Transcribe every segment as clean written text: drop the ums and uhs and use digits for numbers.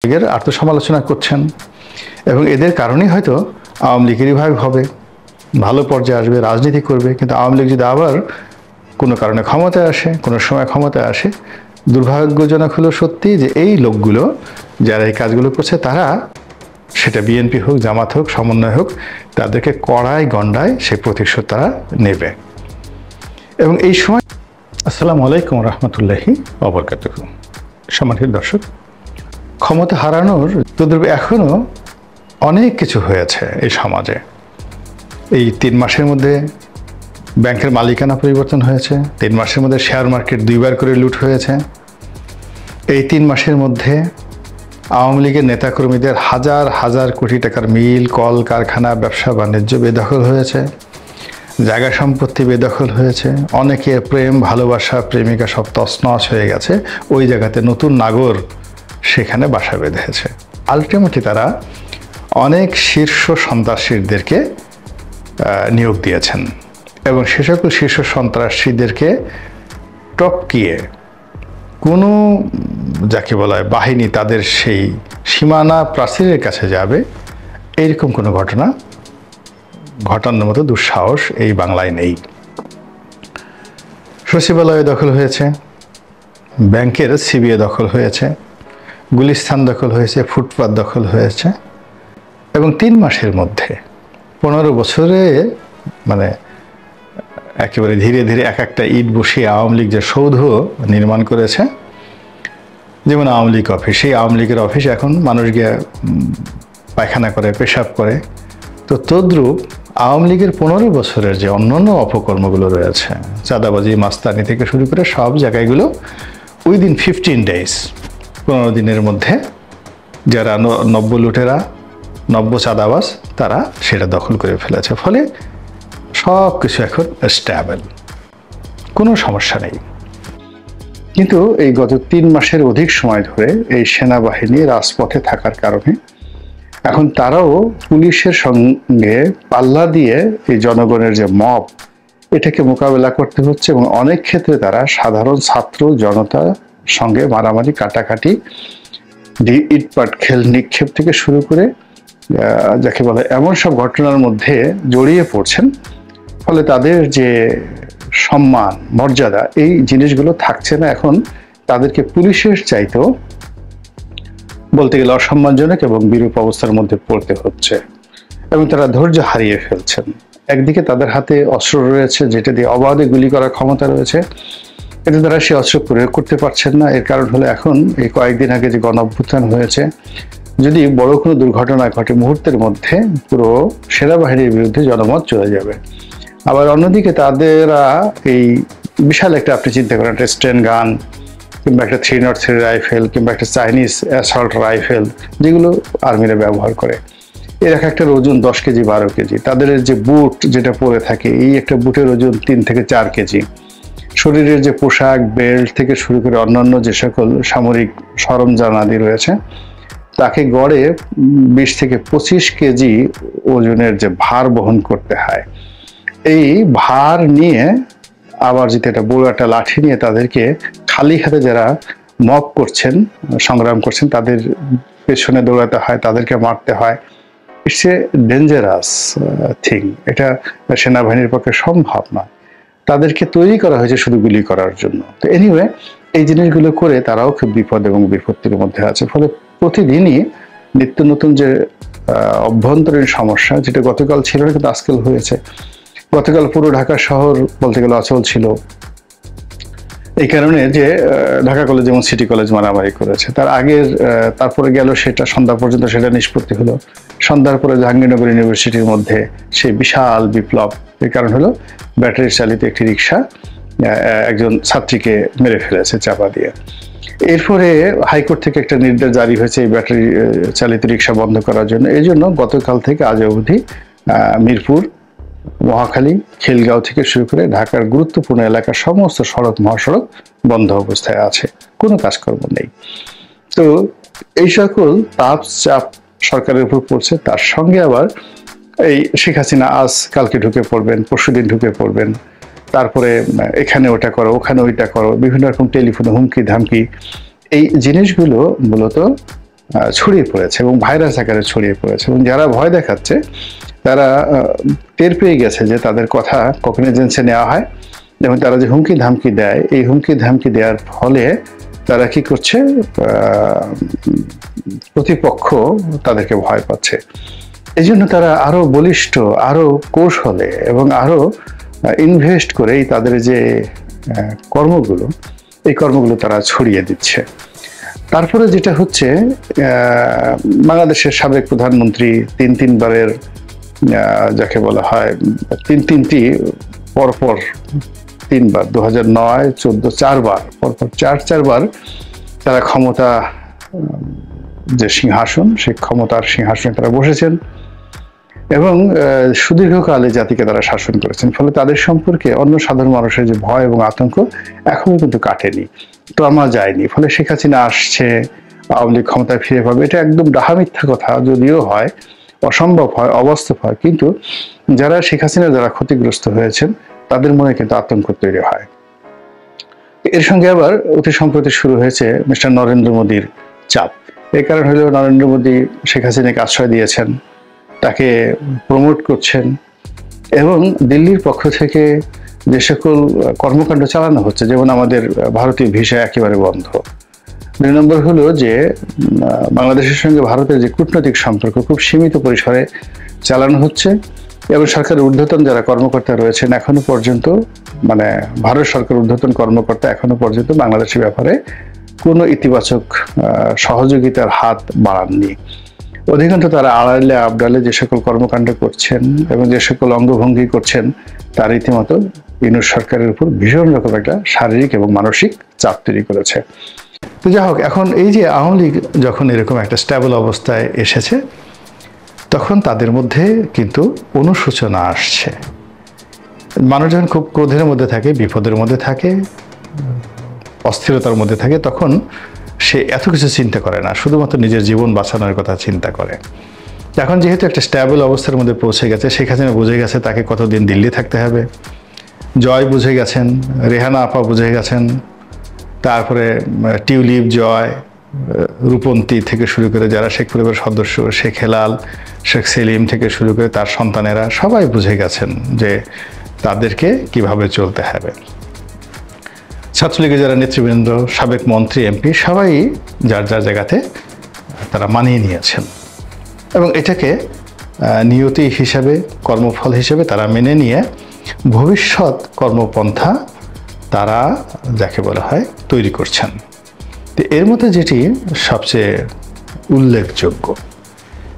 লীগের আত্মসমালোচনা করছেন এবং এদের কারণেই হয়তো আওয়ামী লীগেরই ভাগ হবে, ভালো পর্যায়ে আসবে, রাজনীতি করবে। কিন্তু আওয়ামী লীগ যদি আবার কোনো কারণে ক্ষমতায় আসে, কোনো সময় ক্ষমতায় আসে, দুর্ভাগ্যজনক হলো সত্যি যে এই লোকগুলো যারা এই কাজগুলো করছে তারা, সেটা বিএনপি হোক, জামাত হোক, সমন্বয় হোক, তাদেরকে কড়ায় গণ্ডায় সেই প্রতিশোধ তারা নেবে। এবং এই সময় আসসালামু আলাইকুম রহমতুল্লাহি ওয়া বারাকাতুহু। সম্মানিত দর্শক, ক্ষমতা হারানোর উপদ্রব এখনো অনেক কিছু হয়েছে এই সমাজে। এই 3 মাসের মধ্যে ব্যাংকের মালিকানা পরিবর্তন হয়েছে, 3 মাসের মধ্যে শেয়ার মার্কেট 2বার করে লুট হয়েছে, এই 3 মাসের মধ্যে আওয়ামী লীগের নেতাকর্মীদের হাজার হাজার কোটি টাকার মিল, কল কারখানা, ব্যবসা বাণিজ্য বেদখল হয়েছে, জায়গা সম্পত্তি বেদখল হয়েছে, অনেকে প্রেম ভালোবাসা প্রেমিকা সব তছনছ হয়ে গেছে, ওই জায়গাতে নতুন নাগর সেখানে বাসা বেঁধেছে। আলটিমেটলি তারা অনেক শীর্ষ সন্ত্রাসীদেরকে নিয়োগ দিয়েছেন এবং সে সকল শীর্ষ সন্ত্রাসীদেরকে টপকিয়ে কোনো যাকে বলা হয় বাহিনী তাদের সেই সীমানা প্রাচীরের কাছে যাবে, এইরকম কোনো ঘটনা ঘটানোর মতো দুঃসাহস এই বাংলায় নেই। সচিবালয় দখল হয়েছে, ব্যাংকের সিবিএ দখল হয়েছে, গুলিস্তান দখল হয়েছে, ফুটপাত দখল হয়েছে এবং 3 মাসের মধ্যে 15 বছরে মানে একেবারে ধীরে ধীরে এক একটা ইট বসিয়ে আওয়ামী লীগ যে সৌধ নির্মাণ করেছে, যেমন আওয়ামী লীগ অফিস, সেই আওয়ামী লীগের অফিস এখন মানুষ গিয়ে পায়খানা করে, পেশাব করে। তো তদ্রূপ আওয়ামী লীগের 15 বছরের যে অন্যান্য অপকর্মগুলো রয়েছে, চাঁদাবাজি, মাস্তানি থেকে শুরু করে সব জায়গাগুলো উইদিন 15 ডেজ, 15 দিনের মধ্যে যারা নব্য লুটেরা, নব্য চাঁদাবাজ, তারা সেটা দখল করে ফেলেছে। ফলে সব কিছু এখন স্ট্যাবল, কোনো সমস্যা নেই। কিন্তু এই গত 3 মাসের অধিক সময় ধরে এই সেনাবাহিনী রাজপথে থাকার কারণে এখন তারাও পুলিশের সঙ্গে পাল্লা দিয়ে এই জনগণের যে মব, এটাকে মোকাবেলা করতে হচ্ছে এবং অনেক ক্ষেত্রে তারা সাধারণ ছাত্র জনতার সঙ্গে মারামারি, কাটাকাটি, ইটপাট খেল নিক্ষেপ থেকে শুরু করে যাকে বলে এমন সব ঘটনার মধ্যে জড়িয়ে পড়ছেন। ফলে তাদের যে সম্মান, মর্যাদা, এই জিনিসগুলো থাকছে না। এখন তাদেরকে পুলিশের চাইতেও বলতে গেলে অসম্মানজনক এবং বিরূপ অবস্থার মধ্যে পড়তে হচ্ছে এবং তারা ধৈর্য হারিয়ে ফেলছেন। একদিকে তাদের হাতে অস্ত্র রয়েছে যেটা দিয়ে অবাধে গুলি করার ক্ষমতা রয়েছে, এতে তারা সে অস্ত্র প্রয়োগ করতে পারছেন না। এর কারণ হলো এখন এই কয়েকদিন আগে যে গণঅভ্যুত্থান হয়েছে, যদি বড় কোনো দুর্ঘটনা ঘটে মুহূর্তের মধ্যে পুরো সেনাবাহিনীর বিরুদ্ধে জনমত চলে যাবে। আবার অন্যদিকে তাদেরা এই বিশাল একটা, আপনি চিন্তা করেন, একটা স্টেন গান কিংবা একটা 303 রাইফেল কিংবা একটা চাইনিজ অ্যাসল্ট রাইফেল, যেগুলো আর্মিরা ব্যবহার করে, এর একটা ওজন 10 কেজি 12 কেজি। তাদের যে বুট যেটা পরে থাকে, এই একটা বুটের ওজন 3 থেকে 4 কেজি। শরীরের যে পোশাক, বেল্ট থেকে শুরু করে অন্যান্য যে সকল সামরিক সরঞ্জাম আদি রয়েছে, তাকে গড়ে 20 থেকে 25 কেজি ওজনের যে ভার বহন করতে হয়। এই ভার নিয়ে আবার যদি একটা বড় একটা লাঠি নিয়ে তাদেরকে খালি হাতে যারা মব করছেন, সংগ্রাম করছেন, তাদের পেছনে দৌড়াতে হয়, তাদেরকে মারতে হয়। It's a dangerous thing. এটা সেনাবাহিনীর পক্ষে সম্ভব নয়। তাদেরকে তৈরি করা হয়েছে শুধু গুলি করার জন্য। তো এনিওয়ে, এই জিনিসগুলো করে তারাও খুব বিপদ এবং বিপত্তির মধ্যে আছে। ফলে প্রতিদিনই নিত্য নতুন যে অভ্যন্তরীণ সমস্যা, যেটা গতকাল ছিল না কিন্তু আজকাল হয়েছে। গতকাল পুরো ঢাকা শহর বলতে গেলে অচল ছিল এই কারণে যে ঢাকা কলেজ যেমন সিটি কলেজ মারামারি করেছে, তার আগের তারপরে গেল সেটা সন্ধ্যা পর্যন্ত সেটা নিষ্পত্তি হলো। সন্ধ্যার পরে জাহাঙ্গীরনগর ইউনিভার্সিটির মধ্যে সেই বিশাল বিপ্লব। এর কারণ হলো ব্যাটারি চালিত একটি রিক্সা একজন ছাত্রীকে মেরে ফেলেছে চাপা দিয়ে। এরপরে হাইকোর্ট থেকে একটা নির্দেশ জারি হয়েছে এই ব্যাটারি চালিত রিক্সা বন্ধ করার জন্য। এই জন্য গতকাল থেকে আজ অবধি মিরপুর, মহাখালী, খিলগাঁও থেকে শুরু করে ঢাকার গুরুত্বপূর্ণ এলাকার সমস্ত সড়ক, মহাসড়ক বন্ধ অবস্থায় আছে, কোনো কাজকর্ম নেই। তো এই সকল তাপ চাপ সরকারের উপর পড়ছে। তার সঙ্গে আবার এই শেখ হাসিনা আজ কালকে ঢুকে পড়বেন, পরশুদিন ঢুকে পড়বেন, তারপরে এখানে ওটা করো, ওখানে ওইটা করো, বিভিন্ন রকম টেলিফোনে হুমকি ধামকি। এই জিনিসগুলো মূলত ছড়িয়ে পড়েছে এবং ভাইরাস আকারে ছড়িয়ে পড়েছে, এবং যারা ভয় দেখাচ্ছে তারা টের পেয়ে গেছে যে তাদের কথা কগনিজেন্সে নেওয়া হয়, এবং তারা যে হুমকি ধামকি দেয়, এই হুমকি ধামকি দেওয়ার ফলে তারা কি করছে, প্রতিপক্ষ তাদেরকে ভয় পাচ্ছে। এই জন্য তারা আরো বলিষ্ঠ, আরো কৌশলে এবং আরো ইনভেস্ট করে তাদের যে কর্মগুলো, এই কর্মগুলো তারা ছড়িয়ে দিচ্ছে। তারপরে যেটা হচ্ছে, বাংলাদেশের সাবেক প্রধানমন্ত্রী তিনবারের যাকে বলা হয় তিনটি পরপর 3বার 2009, 2014, 4বার পরপর চারবার তারা ক্ষমতা যে সিংহাসন, সেই ক্ষমতার সিংহাসনে তারা বসেছেন এবং সুদীর্ঘকালে জাতিকে তারা শাসন করেছেন। ফলে তাদের সম্পর্কে অন্য সাধারণ মানুষের যে ভয় এবং আতঙ্ক এখনো কিন্তু কাটেনি, ট্রমা যায়নি। ফলে শেখ হাসিনা আসছে, আওয়ামী লীগ ক্ষমতায় ফিরে পাবে, এটা একদম ডাহা মিথ্যা কথা যদিও হয়, অসম্ভব হয়, অবাস্তব হয়, কিন্তু যারা শেখ হাসিনা যারা ক্ষতিগ্রস্ত হয়েছেন তাদের মনে কিন্তু আতঙ্ক তৈরি হয়। এর সঙ্গে আবার অতি সম্প্রতি শুরু হয়েছে মিস্টার নরেন্দ্র মোদীর চাপ। এই কারণ হলো নরেন্দ্র মোদী শেখ হাসিনাকে আশ্রয় দিয়েছেন, তাকে প্রমোট করছেন, এবং দিল্লির পক্ষ থেকে যে সকল কর্মকাণ্ড চালানো হচ্ছে, যেমন আমাদের ভারতীয় ভিসা একেবারে বন্ধ। 2 নম্বর হলো যে বাংলাদেশের সঙ্গে ভারতের যে কূটনৈতিক সম্পর্ক খুব সীমিত পরিসরে চালানো হচ্ছে, এবং সরকারের ঊর্ধ্বতন যারা কর্মকর্তা রয়েছেন এখনো পর্যন্ত, মানে ভারত সরকার ঊর্ধ্বতন কর্মকর্তা এখনো পর্যন্ত বাংলাদেশের ব্যাপারে কোনো ইতিবাচক সহযোগিতার হাত বাড়াননি। অধিকাংশ তারা আড়ালে আবডালে যে সকল কর্মকাণ্ড করছেন এবং যে সকল অঙ্গভঙ্গি করছেন, তার রীতিমতো ইউনূস সরকারের উপর ভীষণ রকম একটা শারীরিক এবং মানসিক চাপ তৈরি করেছে। তো যাই হোক, এখন এই যে আওয়ামী লীগ যখন এরকম একটা স্ট্যাবল অবস্থায় এসেছে, তখন তাদের মধ্যে কিন্তু অনুশোচনা আসছে। মানুষ যখন খুব ক্রোধের মধ্যে থাকে, বিপদের মধ্যে থাকে, অস্থিরতার মধ্যে থাকে, তখন সে এত কিছু চিন্তা করে না, শুধুমাত্র নিজের জীবন বাঁচানোর কথা চিন্তা করে। এখন যেহেতু একটা স্ট্যাবল অবস্থার মধ্যে পৌঁছে গেছে, শেখ হাসিনা বুঝে গেছে তাকে কতদিন দিল্লি থাকতে হবে, জয় বুঝে গেছেন, রেহানা আপা বুঝে গেছেন, তারপরে টিউলিপ, জয়, রূপন্তী থেকে শুরু করে যারা শেখ পরিবারের সদস্য, শেখ হেলাল, শেখ সেলিম থেকে শুরু করে তার সন্তানেরা সবাই বুঝে গেছেন যে তাদেরকে কিভাবে চলতে হবে। ছাত্রলীগের যারা নেতৃবৃন্দ, সাবেক মন্ত্রী, এমপি সবাই যার যার জায়গাতে তারা মানিয়ে নিয়েছেন, এবং এটাকে নিয়তি হিসাবে, কর্মফল হিসেবে তারা মেনে নিয়ে ভবিষ্যৎ কর্মপন্থা তারা যাকে বলা হয় তৈরি করছেন। তো এর মধ্যে যেটি সবচেয়ে উল্লেখযোগ্য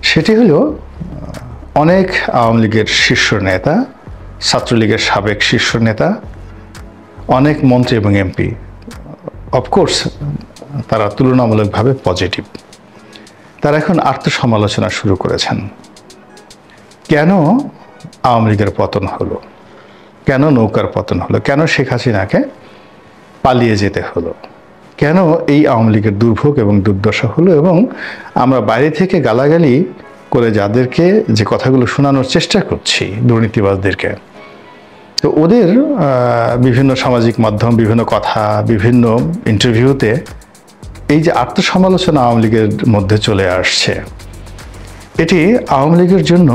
সেটি হলো অনেক আওয়ামী লীগের শীর্ষ নেতা, ছাত্রলীগের সাবেক শীর্ষ নেতা, অনেক মন্ত্রী এবং এমপি, অফকোর্স তারা তুলনামূলকভাবে পজিটিভ, তারা এখন আত্মসমালোচনা শুরু করেছেন। কেন আওয়ামী লীগের পতন হলো, কেন নৌকার পতন হলো, কেন শেখ হাসিনাকে পালিয়ে যেতে হলো, কেন এই আওয়ামী লীগের দুর্ভোগ এবং দুর্দশা হলো, এবং আমরা বাইরে থেকে গালাগালি করে যাদেরকে যে কথাগুলো শোনানোর চেষ্টা করছি দুর্নীতিবাজদেরকে, তো ওদের বিভিন্ন সামাজিক মাধ্যম, বিভিন্ন কথা, বিভিন্ন ইন্টারভিউতে এই যে আত্মসমালোচনা আওয়ামী লীগের মধ্যে চলে আসছে, এটি আওয়ামী লীগের জন্য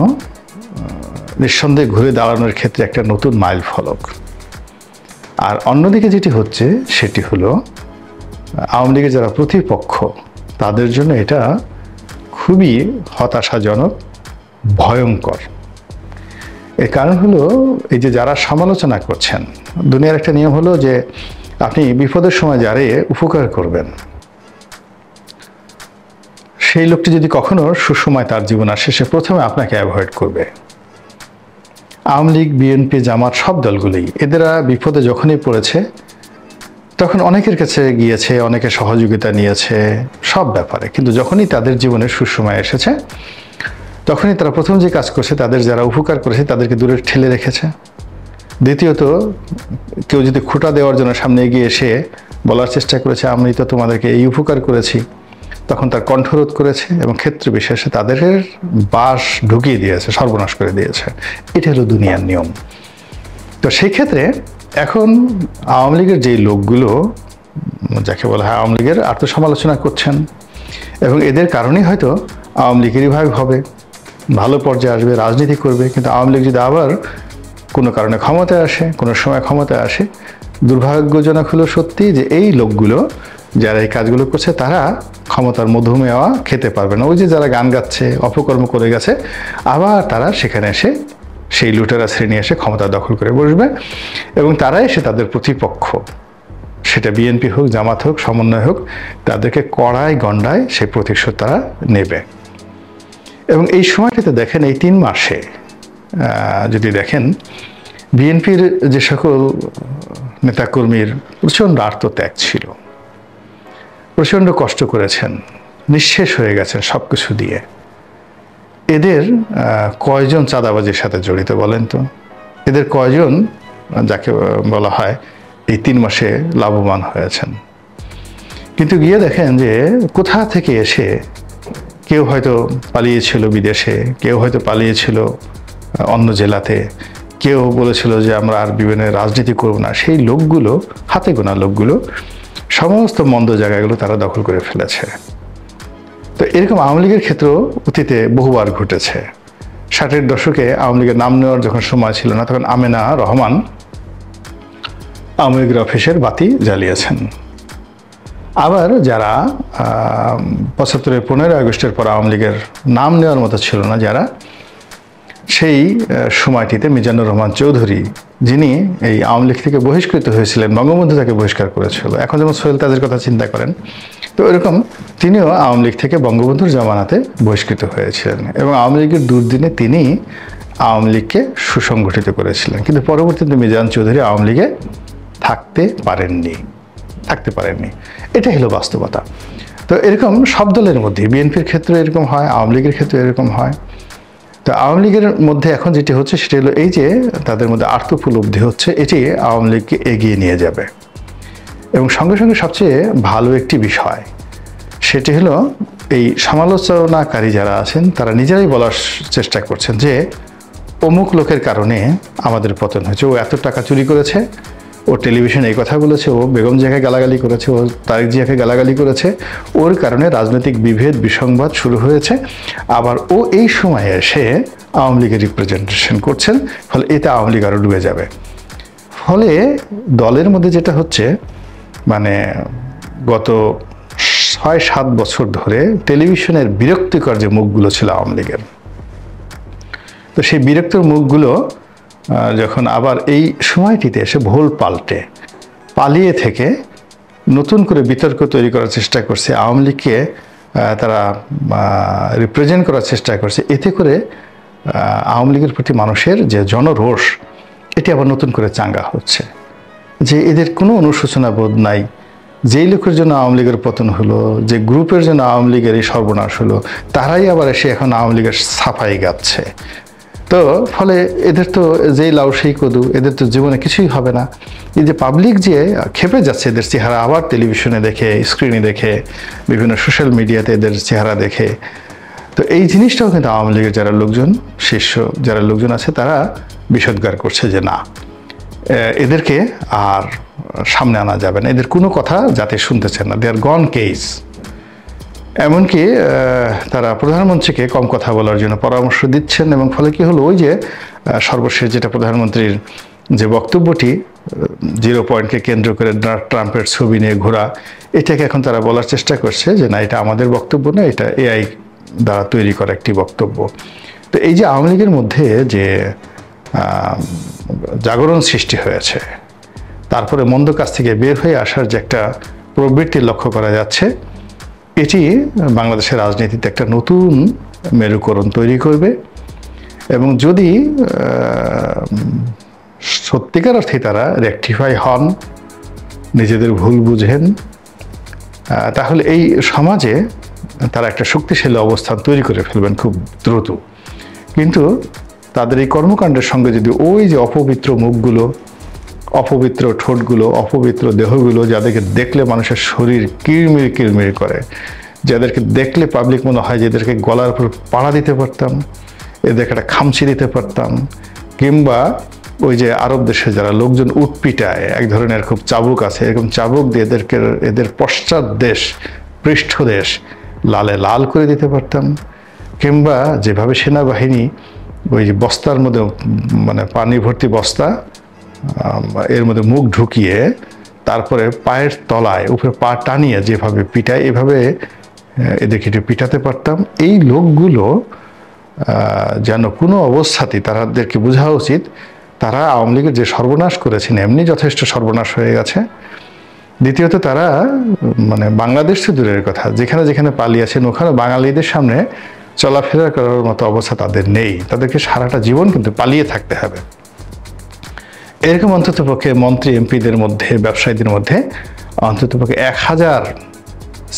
নিঃসন্দেহে ঘুরে দাঁড়ানোর ক্ষেত্রে একটা নতুন মাইল ফলক। আর অন্যদিকে যেটি হচ্ছে সেটি হলো আওয়ামী লীগের যারা প্রতিপক্ষ তাদের জন্য এটা খুবই হতাশাজনক, ভয়ঙ্কর। এর কারণ হলো এই যে যারা সমালোচনা করছেন, দুনিয়ার একটা নিয়ম হলো যে আপনি বিপদের সময় যারে উপকার করবেন, সেই লোকটি যদি কখনো সুসময় তার জীবন আসে, সে প্রথমে আপনাকে অ্যাভয়েড করবে। আওয়ামী লীগ, বিএনপি, জামাত সব দলগুলোই এদেরা বিপদে যখনই পড়েছে তখন অনেকের কাছে গিয়েছে, অনেকে সহযোগিতা নিয়েছে সব ব্যাপারে, কিন্তু যখনই তাদের জীবনে সুসময় এসেছে তখনই তারা প্রথম যে কাজ করছে, তাদের যারা উপকার করেছে তাদেরকে দূরে ঠেলে রেখেছে। দ্বিতীয়ত, কেউ যদি খোঁটা দেওয়ার জন্য সামনে এগিয়ে এসে বলার চেষ্টা করেছে আমি তো তোমাদেরকে এই উপকার করেছি, তখন তার কণ্ঠরোধ করেছে এবং ক্ষেত্র বিশেষে তাদের বাস ঢুকিয়ে দিয়েছে, সর্বনাশ করে দিয়েছে। এটা হলো দুনিয়ার নিয়ম। তো সেই ক্ষেত্রে এখন আওয়ামী লীগের যেই লোকগুলো যাকে বলা হয় আওয়ামী লীগের আত্মসমালোচনা করছেন এবং এদের কারণেই হয়তো আওয়ামী লীগের রিভাইভ হবে, ভালো পর্যায়ে আসবে, রাজনীতি করবে। কিন্তু আওয়ামী লীগ যদি আবার কোনো কারণে ক্ষমতায় আসে, কোনো সময় ক্ষমতায় আসে, দুর্ভাগ্যজনক হলো সত্যি যে এই লোকগুলো যারা এই কাজগুলো করছে তারা ক্ষমতার মধুমেওয়া খেতে পারবে না। ওই যে যারা গান গাচ্ছে, অপকর্ম করে গেছে, আবার তারা সেখানে এসে সেই লুটেরা শ্রেণী এসে ক্ষমতা দখল করে বসবে এবং তারাই এসে তাদের প্রতিপক্ষ, সেটা বিএনপি হোক, জামাত হোক, সমন্বয় হোক, তাদেরকে কড়ায় গণ্ডায় সেই প্রতিশোধ তারা নেবে। এবং এই সময়টাতে দেখেন, এই 3 মাসে যদি দেখেন বিএনপির যে সকল নেতাকর্মীর প্রচণ্ড আত্মত্যাগ ছিল, প্রচণ্ড কষ্ট করেছেন, নিঃশেষ হয়ে গেছেন সব কিছু দিয়ে, এদের কয়জন চাঁদাবাজির সাথে জড়িত বলেন তো? এদের কয়জন যাকে বলা হয় এই 3 মাসে লাভবান হয়েছেন? কিন্তু গিয়ে দেখেন যে কোথা থেকে এসে কেউ হয়তো পালিয়েছিল বিদেশে, কেউ হয়তো পালিয়েছিল অন্য জেলাতে, কেউ বলেছিল যে আমরা আর বিভিন্ন রাজনীতি করব না। সেই লোকগুলো, হাতে গোনা লোকগুলো, সমস্ত মন্দ জায়গাগুলো তারা দখল করে ফেলেছে। তো এরকম আওয়ামী লীগের ক্ষেত্রেও অতীতে বহুবার ঘটেছে। 60-এর দশকে আওয়ামী লীগের নাম নেওয়ার যখন সময় ছিল না, তখন আমেনা রহমান আওয়ামী লীগের অফিসের বাতি জ্বালিয়েছেন। আবার যারা 75-এর 15ই আগস্টের পর আওয়ামী লীগের নাম নেওয়ার মতো ছিল না, যারা সেই সময়টিতে মিজানুর রহমান চৌধুরী, যিনি এই আওয়ামী লীগ থেকে বহিষ্কৃত হয়েছিলেন, বঙ্গবন্ধু তাকে বহিষ্কার করেছিল, এখন যেমন সোহেল তাজের কথা চিন্তা করেন, তো এরকম তিনিও আওয়ামী লীগ থেকে বঙ্গবন্ধুর জামানাতে বহিষ্কৃত হয়েছিলেন এবং আওয়ামী লীগের দুর্দিনে তিনি আওয়ামী লীগকে সুসংগঠিত করেছিলেন। কিন্তু পরবর্তীতে মিজান চৌধুরী আওয়ামী লীগে থাকতে পারেননি। এটাই হলো বাস্তবতা। তো এরকম সব দলের মধ্যে, বিএনপির ক্ষেত্রে এরকম হয়, আওয়ামী লীগের ক্ষেত্রে এরকম হয়। তো আওয়ামী লীগের মধ্যে এখন যেটি হচ্ছে সেটি হলো এই যে তাদের মধ্যে আত্মোপলব্ধি হচ্ছে, এটি আওয়ামী লীগকে এগিয়ে নিয়ে যাবে। এবং সঙ্গে সঙ্গে সবচেয়ে ভালো একটি বিষয় সেটি হলো এই সমালোচনাকারী যারা আছেন তারা নিজেরাই বলার চেষ্টা করছেন যে অমুক লোকের কারণে আমাদের পতন হয়েছে, ও এত টাকা চুরি করেছে, ও টেলিভিশনে এই কথা বলেছে, ও বেগম জিয়াকে গালাগালি করেছে, ও তারেক জিয়াকে গালাগালি করেছে, ওর কারণে রাজনৈতিক বিভেদ বিসংবাদ শুরু হয়েছে। আবার ও এই সময়ে এসে আওয়ামী লীগের রিপ্রেজেন্টেশন করছেন, ফলে এতে আওয়ামী লীগ আরও ডুবে যাবে। ফলে দলের মধ্যে যেটা হচ্ছে, মানে গত 6-7 বছর ধরে টেলিভিশনের বিরক্তিকর যে মুখগুলো ছিল আওয়ামী লীগের, তো সেই বিরক্তির মুখগুলো যখন আবার এই সময়টিতে এসে ভুল পাল্টে পালিয়ে থেকে নতুন করে বিতর্ক তৈরি করার চেষ্টা করছে, আওয়ামী লীগকে তারা রিপ্রেজেন্ট করার চেষ্টা করছে, এতে করে আওয়ামী লীগের প্রতি মানুষের যে জনরোষ, এটি আবার নতুন করে চাঙ্গা হচ্ছে যে এদের কোনো অনুশোচনা বোধ নাই। যেই লোকের জন্য আওয়ামী লীগের পতন হলো, যে গ্রুপের জন্য আওয়ামী লীগের এই সর্বনাশ হলো, তারাই আবার এসে এখন আওয়ামী লীগের সাফাই গাচ্ছে। তো ফলে এদের তো যেই লাউ সেই কদু, এদের তো জীবনে কিছুই হবে না। এই যে পাবলিক যে খেপে যাচ্ছে এদের চেহারা আবার টেলিভিশনে দেখে, স্ক্রিনে দেখে, বিভিন্ন সোশ্যাল মিডিয়াতে এদের চেহারা দেখে, তো এই জিনিসটাও কিন্তু আওয়ামী লীগের যারা লোকজন, শীর্ষ যারা লোকজন আছে, তারা বিষোদ্গার করছে যে না, এদেরকে আর সামনে আনা যাবে না, এদের কোনো কথা জাতি শুনতেছেন না, দে আর গন কেস। এমনকি তারা প্রধানমন্ত্রীকে কম কথা বলার জন্য পরামর্শ দিচ্ছেন। এবং ফলে কি হলো, ওই যে সর্বশেষ যেটা প্রধানমন্ত্রীর যে বক্তব্যটি, 0 পয়েন্টকে কেন্দ্র করে ট্রাম্পের ছবি নিয়ে ঘোরা, এটাকে এখন তারা বলার চেষ্টা করছে যে না, এটা আমাদের বক্তব্য না, এটা এআই দ্বারা তৈরি করা একটি বক্তব্য। তো এই যে আওয়ামী লীগের মধ্যে যে জাগরণ সৃষ্টি হয়েছে, তারপরে মন্দ কাজ থেকে বের হয়ে আসার যে একটা প্রবৃত্তি লক্ষ্য করা যাচ্ছে, এটি বাংলাদেশের রাজনীতিতে একটা নতুন মেরুকরণ তৈরি করবে। এবং যদি সত্যিকার অর্থে তারা রেকটিফাই হন, নিজেদের ভুল বুঝেন, তাহলে এই সমাজে তারা একটা শক্তিশালী অবস্থান তৈরি করে ফেলবেন খুব দ্রুত। কিন্তু তাদের এই কর্মকাণ্ডের সঙ্গে যদি ওই যে অপবিত্র মুখগুলো, অপবিত্র ঠোঁটগুলো, অপবিত্র দেহগুলো, যাদেরকে দেখলে মানুষের শরীর কিরমির কিরমির করে, যাদেরকে দেখলে পাবলিক মনে হয় যে এদেরকে গলার উপর পাড়া দিতে পারতাম, এদেরকে একটা খামচি দিতে পারতাম, কিংবা ওই যে আরব দেশে যারা লোকজন উটপিটায়, এক ধরনের খুব চাবুক আছে, এরকম চাবুক দিয়ে এদের পশ্চাৎ দেশ, পৃষ্ঠদেশ লালে লাল করে দিতে পারতাম, কিংবা যেভাবে সেনাবাহিনী ওই যে বস্তার মধ্যে মানে পানি ভর্তি বস্তা এর মধ্যে মুখ ঢুকিয়ে তারপরে পায়ের তলায় উপরে পা টানিয়ে যেভাবে পিটায়, এভাবে এদেরকে একটু পিটাতে পারতাম। এই লোকগুলো যেন কোনো অবস্থাতেই তাদেরকে বোঝা উচিত তারা আওয়ামী লীগের যে সর্বনাশ করেছেন এমনি যথেষ্ট সর্বনাশ হয়ে গেছে। দ্বিতীয়ত তারা মানে বাংলাদেশ তো দূরের কথা, যেখানে যেখানে পালিয়েছেন ওখানে বাঙালিদের সামনে চলাফেরা করার মতো অবস্থা তাদের নেই। তাদেরকে সারাটা জীবন কিন্তু পালিয়ে থাকতে হবে। এরকম অন্ততপক্ষে মন্ত্রী এমপিদের মধ্যে, ব্যবসায়ীদের মধ্যে অন্ততপক্ষে 1000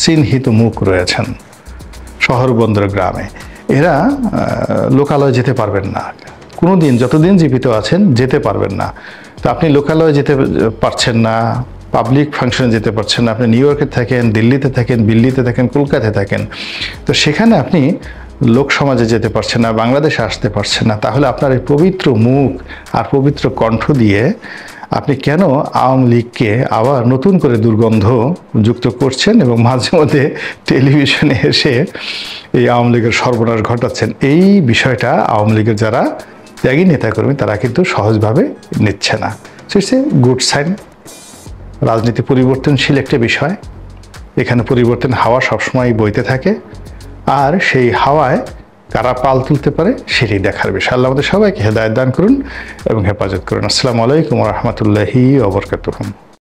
চিহ্নিত মুখ রয়েছেন শহর বন্দর গ্রামে। এরা লোকালয়ে যেতে পারবেন না কোনোদিন, যতদিন জীবিত আছেন যেতে পারবেন না। তো আপনি লোকালয়ে যেতে পারছেন না, পাবলিক ফাংশনে যেতে পারছেন না, আপনি নিউ ইয়র্কে থাকেন, দিল্লিতে থাকেন, দিল্লিতে থাকেন, কলকাতায় থাকেন, তো সেখানে আপনি লোক সমাজে যেতে পারছেন না, বাংলাদেশে আসতে পারছেন না। তাহলে আপনার এই পবিত্র মুখ আর পবিত্র কণ্ঠ দিয়ে আপনি কেন আওয়ামী লীগকে আবার নতুন করে দুর্গন্ধ যুক্ত করছেন এবং মাঝে মধ্যে টেলিভিশনে এসে এই আওয়ামী লীগের সর্বনাশ ঘটাচ্ছেন? এই বিষয়টা আওয়ামী লীগের যারা ত্যাগী নেতাকর্মী তারা কিন্তু সহজভাবে নিচ্ছে না। It's a good sign. রাজনীতি পরিবর্তনশীল একটা বিষয়, এখানে পরিবর্তন হাওয়া সবসময় বইতে থাকে, আর সেই হাওয়ায় কারা পাল তুলতে পারে সেটাই দেখার বিষয়। আল্লাহ আমাদের সবাইকে হেদায়েত দান করুন এবং হেফাজত করুন। আসসালামু আলাইকুম ওয়া রাহমাতুল্লাহি ওয়া বারাকাতুহু।